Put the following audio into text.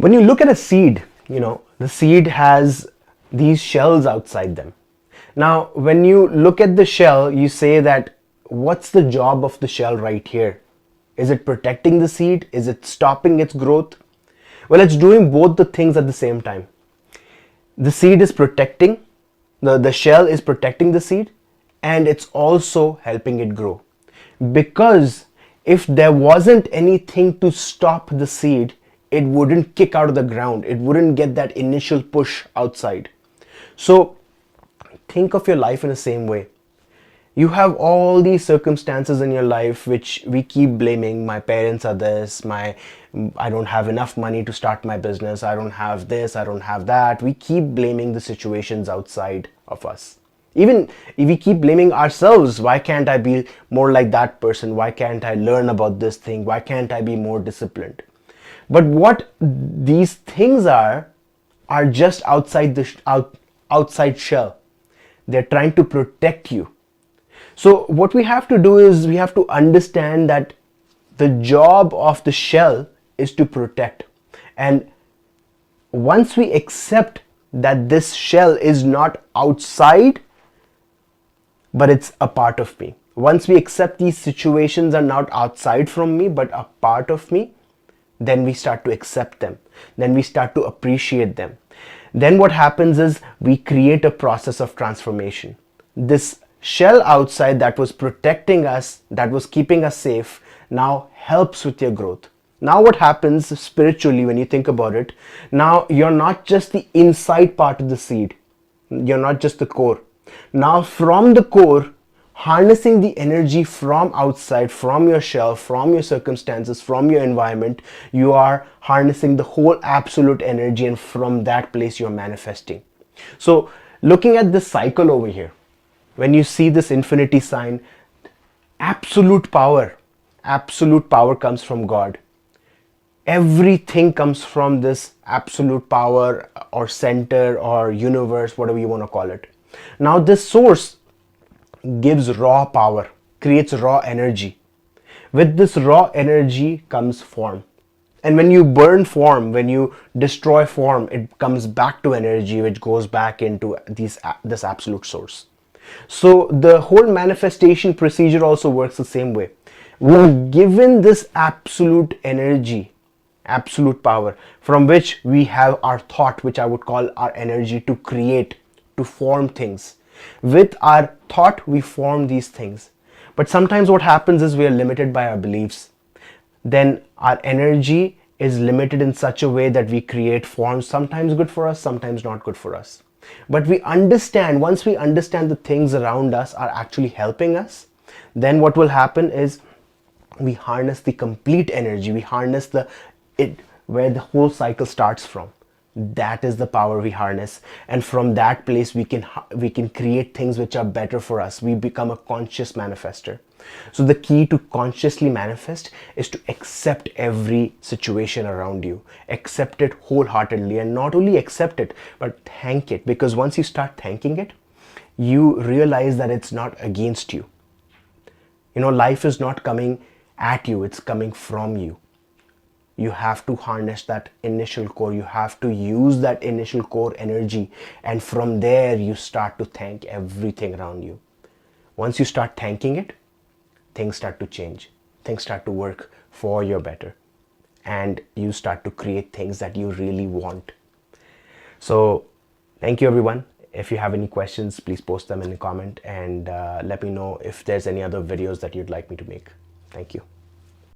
When you look at a seed, the seed has these shells outside them. Now, when you look at the shell, you say that what's the job of the shell right here? Is it protecting the seed? Is it stopping its growth? Well, it's doing both the things at the same time. The seed is protecting, the shell is protecting the seed, and it's also helping it grow. Because if there wasn't anything to stop the seed, it wouldn't kick out of the ground. It wouldn't get that initial push outside. So think of your life in the same way. You have all these circumstances in your life which we keep blaming. My parents are this, I don't have enough money to start my business, I don't have this, I don't have that. We keep blaming the situations outside of us. Even if we keep blaming ourselves, why can't I be more like that person? Why can't I learn about this thing? Why can't I be more disciplined? But what these things are just outside the outside shell. They're trying to protect you. So what we have to do is we have to understand that the job of the shell is to protect. And once we accept that this shell is not outside, but it's a part of me. Once we accept these situations are not outside from me, but a part of me, then we start to accept them. Then we start to appreciate them. Then what happens is we create a process of transformation. This shell outside that was protecting us, that was keeping us safe, now helps with your growth. Now what happens spiritually when you think about it, now you're not just the inside part of the seed. You're not just the core. Now from the core, harnessing the energy from outside, from your shell, from your circumstances, from your environment, you are harnessing the whole absolute energy, and from that place you're manifesting. So looking at this cycle over here, when you see this infinity sign, absolute power comes from God. Everything comes from this absolute power or center or universe, whatever you want to call it. Now this source gives raw power, creates raw energy. With this raw energy comes form. And when you burn form, when you destroy form, it comes back to energy, which goes back into this absolute source. So the whole manifestation procedure also works the same way. We're given this absolute energy, absolute power, from which we have our thought, which I would call our energy to create, to form things. With our thought, we form these things. But sometimes what happens is we are limited by our beliefs. Then our energy is limited in such a way that we create forms, sometimes good for us, sometimes not good for us. But we understand, once we understand the things around us are actually helping us, then what will happen is we harness the complete energy. We harness where the whole cycle starts from. That is the power we harness, and from that place we can create things which are better for us. We become a conscious manifester. So the key to consciously manifest is to accept every situation around you, accept it wholeheartedly, and not only accept it but thank it, because once you start thanking it, you realize that it's not against you. Life is not coming at you, it's coming from you. You have to harness that initial core. You have to use that initial core energy. And from there, you start to thank everything around you. Once you start thanking it, things start to change. Things start to work for your better. And you start to create things that you really want. So thank you, everyone. If you have any questions, please post them in the comment and let me know if there's any other videos that you'd like me to make. Thank you.